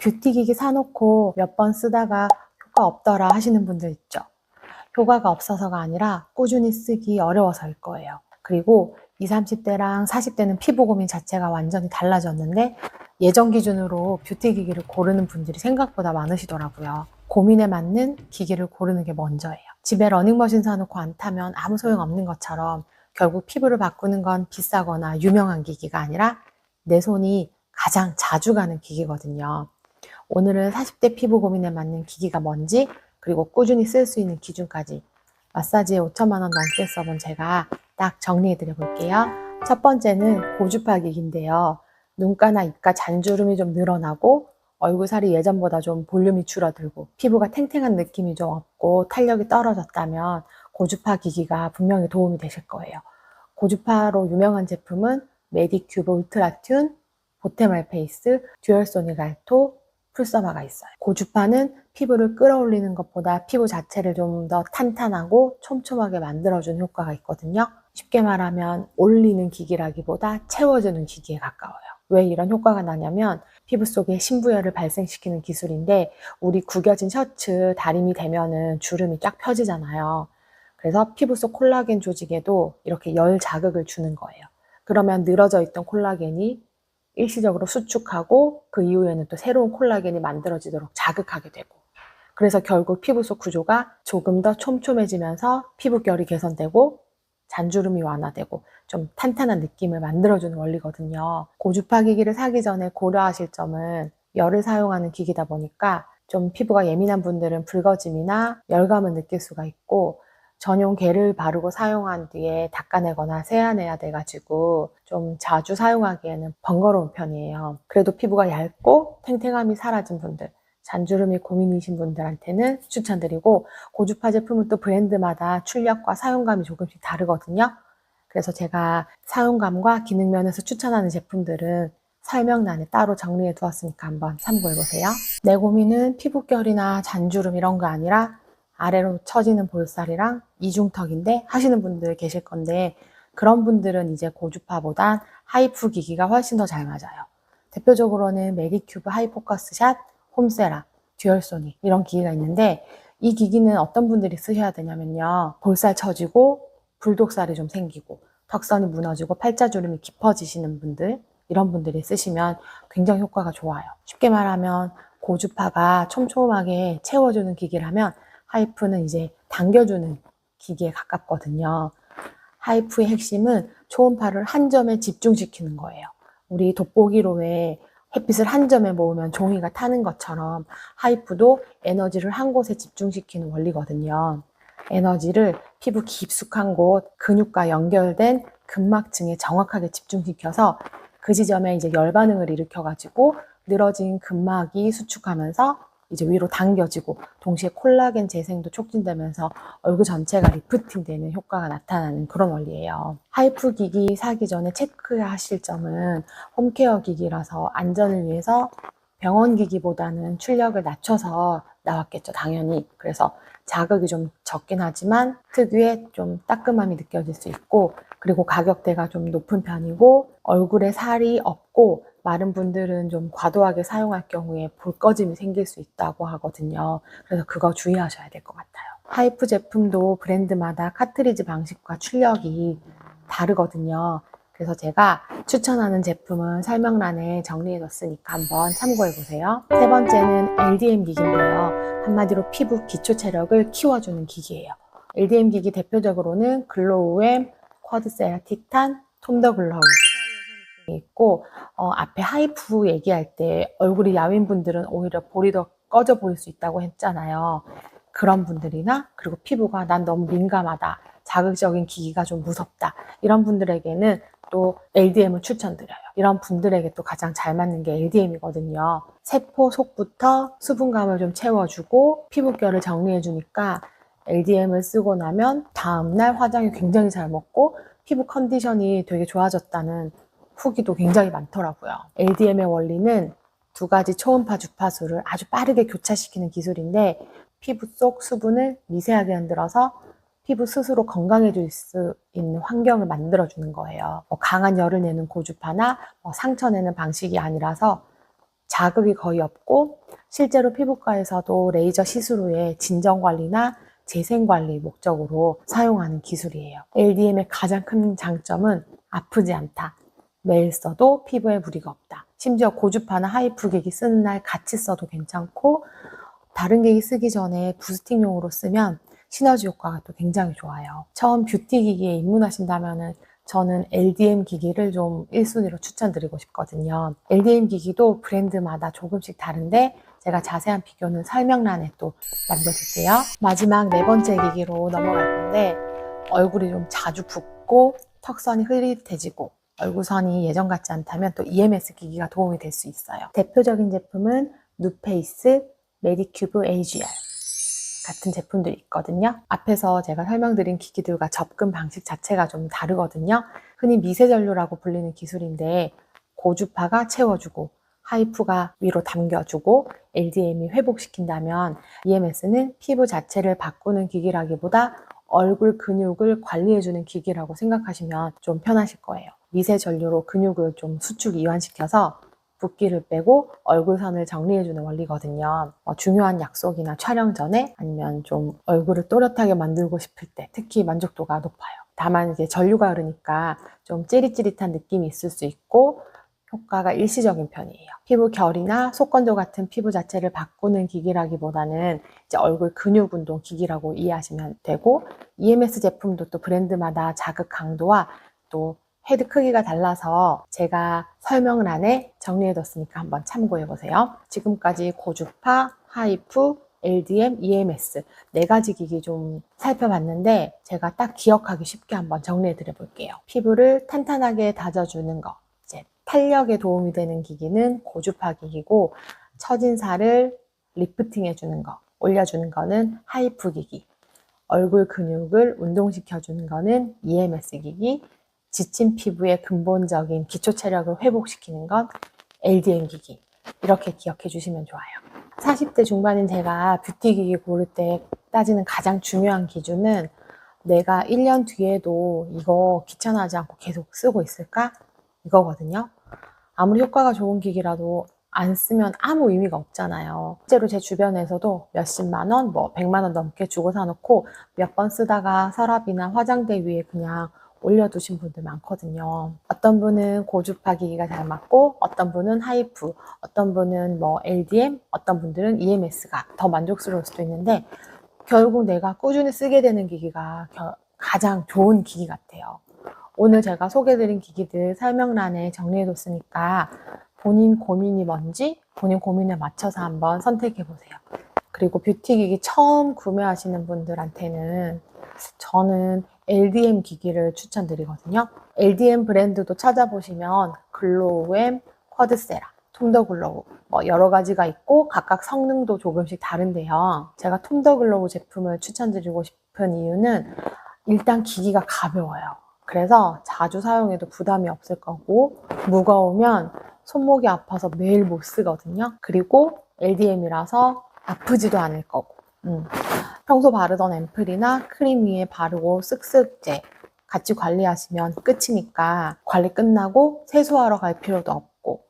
뷰티기기 사놓고 몇 번 쓰다가 효과 없더라 하시는 분들 있죠. 효과가 없어서가 아니라 꾸준히 쓰기 어려워서일 거예요. 그리고 20, 30대랑 40대는 피부 고민 자체가 완전히 달라졌는데 예전 기준으로 뷰티기기를 고르는 분들이 생각보다 많으시더라고요. 고민에 맞는 기기를 고르는 게 먼저예요. 집에 러닝머신 사놓고 안 타면 아무 소용없는 것처럼 결국 피부를 바꾸는 건 비싸거나 유명한 기기가 아니라 내 손이 가장 자주 가는 기기거든요. 오늘은 40대 피부 고민에 맞는 기기가 뭔지, 그리고 꾸준히 쓸 수 있는 기준까지 마사지에 5천만 원 넘게 써본 제가 딱 정리해 드려 볼게요. 첫 번째는 고주파 기기인데요. 눈가나 입가 잔주름이 좀 늘어나고 얼굴살이 예전보다 좀 볼륨이 줄어들고 피부가 탱탱한 느낌이 좀 없고 탄력이 떨어졌다면 고주파 기기가 분명히 도움이 되실 거예요. 고주파로 유명한 제품은 메디큐브 울트라튠, 보테말 페이스, 듀얼소닉 알토, 풀서마가 있어요. 고주파는 피부를 끌어올리는 것보다 피부 자체를 좀 더 탄탄하고 촘촘하게 만들어주는 효과가 있거든요. 쉽게 말하면 올리는 기기라기보다 채워주는 기기에 가까워요. 왜 이런 효과가 나냐면 피부 속에 신부열을 발생시키는 기술인데, 우리 구겨진 셔츠 다림이 되면은 주름이 쫙 펴지잖아요. 그래서 피부 속 콜라겐 조직에도 이렇게 열 자극을 주는 거예요. 그러면 늘어져 있던 콜라겐이 일시적으로 수축하고 그 이후에는 또 새로운 콜라겐이 만들어지도록 자극하게 되고, 그래서 결국 피부 속 구조가 조금 더 촘촘해지면서 피부결이 개선되고 잔주름이 완화되고 좀 탄탄한 느낌을 만들어주는 원리거든요. 고주파 기기를 사기 전에 고려하실 점은 열을 사용하는 기기다 보니까 좀 피부가 예민한 분들은 붉어짐이나 열감을 느낄 수가 있고, 전용 겔을 바르고 사용한 뒤에 닦아내거나 세안해야 돼가지고 좀 자주 사용하기에는 번거로운 편이에요. 그래도 피부가 얇고 탱탱함이 사라진 분들, 잔주름이 고민이신 분들한테는 추천드리고, 고주파 제품은 또 브랜드마다 출력과 사용감이 조금씩 다르거든요. 그래서 제가 사용감과 기능 면에서 추천하는 제품들은 설명란에 따로 정리해 두었으니까 한번 참고해 보세요. 내 고민은 피부결이나 잔주름 이런 거 아니라 아래로 처지는 볼살이랑 이중턱인데 하시는 분들 계실 건데, 그런 분들은 이제 고주파보단 하이프 기기가 훨씬 더 잘 맞아요. 대표적으로는 메디큐브 하이포커스샷, 홈세라, 듀얼소닉 이런 기기가 있는데, 이 기기는 어떤 분들이 쓰셔야 되냐면요, 볼살 처지고 불독살이 좀 생기고 턱선이 무너지고 팔자주름이 깊어지시는 분들, 이런 분들이 쓰시면 굉장히 효과가 좋아요. 쉽게 말하면 고주파가 촘촘하게 채워주는 기기라면 하이프는 이제 당겨주는 기기에 가깝거든요. 하이프의 핵심은 초음파를 한 점에 집중시키는 거예요. 우리 돋보기로 왜 햇빛을 한 점에 모으면 종이가 타는 것처럼 하이프도 에너지를 한 곳에 집중시키는 원리거든요. 에너지를 피부 깊숙한 곳, 근육과 연결된 근막층에 정확하게 집중시켜서 그 지점에 이제 열 반응을 일으켜가지고 늘어진 근막이 수축하면서 이제 위로 당겨지고, 동시에 콜라겐 재생도 촉진되면서 얼굴 전체가 리프팅되는 효과가 나타나는 그런 원리예요. 하이프 기기 사기 전에 체크하실 점은 홈케어 기기라서 안전을 위해서 병원 기기보다는 출력을 낮춰서 나왔겠죠, 당연히. 그래서 자극이 좀 적긴 하지만 특유의 좀 따끔함이 느껴질 수 있고, 그리고 가격대가 좀 높은 편이고, 얼굴에 살이 없고 마른 분들은 좀 과도하게 사용할 경우에 볼꺼짐이 생길 수 있다고 하거든요. 그래서 그거 주의하셔야 될 것 같아요. 하이프 제품도 브랜드마다 카트리지 방식과 출력이 다르거든요. 그래서 제가 추천하는 제품은 설명란에 정리해 놨으니까 한번 참고해 보세요. 세 번째는 LDM 기기인데요. 한마디로 피부 기초 체력을 키워주는 기기예요. LDM 기기 대표적으로는 글로우엠, 쿼드세라 티탄, 톰더 글로우 있고, 앞에 하이프 얘기할 때 얼굴이 야윈 분들은 오히려 볼이 더 꺼져 보일 수 있다고 했잖아요. 그런 분들이나, 그리고 피부가 난 너무 민감하다, 자극적인 기기가 좀 무섭다, 이런 분들에게는 또 LDM을 추천드려요. 이런 분들에게 또 가장 잘 맞는 게 LDM이거든요. 세포 속부터 수분감을 좀 채워주고 피부결을 정리해주니까 LDM을 쓰고 나면 다음날 화장이 굉장히 잘 먹고 피부 컨디션이 되게 좋아졌다는 후기도 굉장히 많더라고요. LDM의 원리는 두 가지 초음파 주파수를 아주 빠르게 교차시키는 기술인데, 피부 속 수분을 미세하게 흔들어서 피부 스스로 건강해질 수 있는 환경을 만들어주는 거예요. 강한 열을 내는 고주파나 상처 내는 방식이 아니라서 자극이 거의 없고 실제로 피부과에서도 레이저 시술 후에 진정관리나 재생관리 목적으로 사용하는 기술이에요. LDM의 가장 큰 장점은 아프지 않다. 매일 써도 피부에 무리가 없다. 심지어 고주파나 하이프 기기 쓰는 날 같이 써도 괜찮고 다른 기기 쓰기 전에 부스팅용으로 쓰면 시너지 효과가 또 굉장히 좋아요. 처음 뷰티 기기에 입문하신다면 저는 LDM 기기를 좀 1순위로 추천드리고 싶거든요. LDM 기기도 브랜드마다 조금씩 다른데 제가 자세한 비교는 설명란에 또 남겨둘게요. 마지막 4번째 기기로 넘어갈 건데 얼굴이 좀 자주 붓고 턱선이 흐릿해지고 얼굴선이 예전 같지 않다면 또 EMS 기기가 도움이 될 수 있어요. 대표적인 제품은 누페이스, 메디큐브 AGR 같은 제품들이 있거든요. 앞에서 제가 설명드린 기기들과 접근 방식 자체가 좀 다르거든요. 흔히 미세전류라고 불리는 기술인데 고주파가 채워주고 하이프가 위로 당겨주고 LDM이 회복시킨다면 EMS는 피부 자체를 바꾸는 기기라기보다 얼굴 근육을 관리해주는 기기라고 생각하시면 좀 편하실 거예요. 미세전류로 근육을 좀 수축 이완시켜서 붓기를 빼고 얼굴선을 정리해주는 원리거든요. 중요한 약속이나 촬영 전에 아니면 좀 얼굴을 또렷하게 만들고 싶을 때 특히 만족도가 높아요. 다만 이제 전류가 흐르니까 좀 찌릿찌릿한 느낌이 있을 수 있고 효과가 일시적인 편이에요. 피부 결이나 속건조 같은 피부 자체를 바꾸는 기기라기보다는 이제 얼굴 근육 운동 기기라고 이해하시면 되고 EMS 제품도 또 브랜드마다 자극 강도와 또 헤드 크기가 달라서 제가 설명란에 정리해뒀으니까 한번 참고해보세요. 지금까지 고주파, 하이프, LDM, EMS 4가지 기기 좀 살펴봤는데 제가 딱 기억하기 쉽게 한번 정리해드려 볼게요. 피부를 탄탄하게 다져주는 거, 이제 탄력에 도움이 되는 기기는 고주파 기기고 처진 살을 리프팅해주는 거, 올려주는 거는 하이프 기기, 얼굴 근육을 운동시켜주는 거는 EMS 기기, 지친 피부의 근본적인 기초 체력을 회복시키는 건 LDM 기기. 이렇게 기억해 주시면 좋아요. 40대 중반인 제가 뷰티 기기 고를 때 따지는 가장 중요한 기준은 내가 1년 뒤에도 이거 귀찮아하지 않고 계속 쓰고 있을까? 이거거든요. 아무리 효과가 좋은 기기라도 안 쓰면 아무 의미가 없잖아요. 실제로 제 주변에서도 몇십만 원, 100만 원 넘게 주고 사놓고 몇 번 쓰다가 서랍이나 화장대 위에 그냥 올려두신 분들 많거든요. 어떤 분은 고주파 기기가 잘 맞고 어떤 분은 하이프, 어떤 분은 LDM, 어떤 분들은 EMS가 더 만족스러울 수도 있는데 결국 내가 꾸준히 쓰게 되는 기기가 가장 좋은 기기 같아요. 오늘 제가 소개해드린 기기들 설명란에 정리해뒀으니까 본인 고민이 뭔지 본인 고민에 맞춰서 한번 선택해보세요. 그리고 뷰티 기기 처음 구매하시는 분들한테는 저는 LDM 기기를 추천드리거든요. LDM 브랜드도 찾아보시면 글로우엠, 쿼드세라, 톰더글로우 여러 가지가 있고 각각 성능도 조금씩 다른데요. 제가 톰더글로우 제품을 추천드리고 싶은 이유는 일단 기기가 가벼워요. 그래서 자주 사용해도 부담이 없을 거고 무거우면 손목이 아파서 매일 못 쓰거든요. 그리고 LDM이라서 아프지도 않을 거고 평소 바르던 앰플이나 크림 위에 바르고 쓱쓱제 같이 관리하시면 끝이니까 관리 끝나고 세수하러 갈 필요도 없고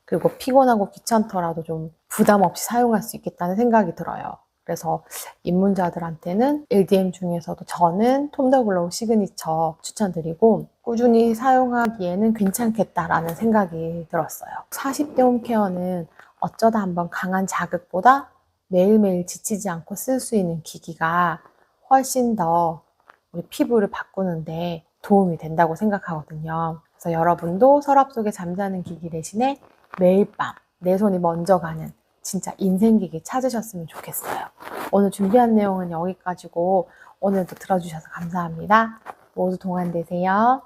그리고 피곤하고 귀찮더라도 좀 부담 없이 사용할 수 있겠다는 생각이 들어요. 그래서 입문자들한테는 LDM 중에서도 저는 톰더글로우 시그니처 추천드리고 꾸준히 사용하기에는 괜찮겠다라는 생각이 들었어요. 40대 홈케어는 어쩌다 한번 강한 자극보다 매일매일 지치지 않고 쓸 수 있는 기기가 훨씬 더 우리 피부를 바꾸는데 도움이 된다고 생각하거든요. 그래서 여러분도 서랍 속에 잠자는 기기 대신에 매일 밤 내 손이 먼저 가는 진짜 인생기기 찾으셨으면 좋겠어요. 오늘 준비한 내용은 여기까지고 오늘도 들어주셔서 감사합니다. 모두 동안 되세요.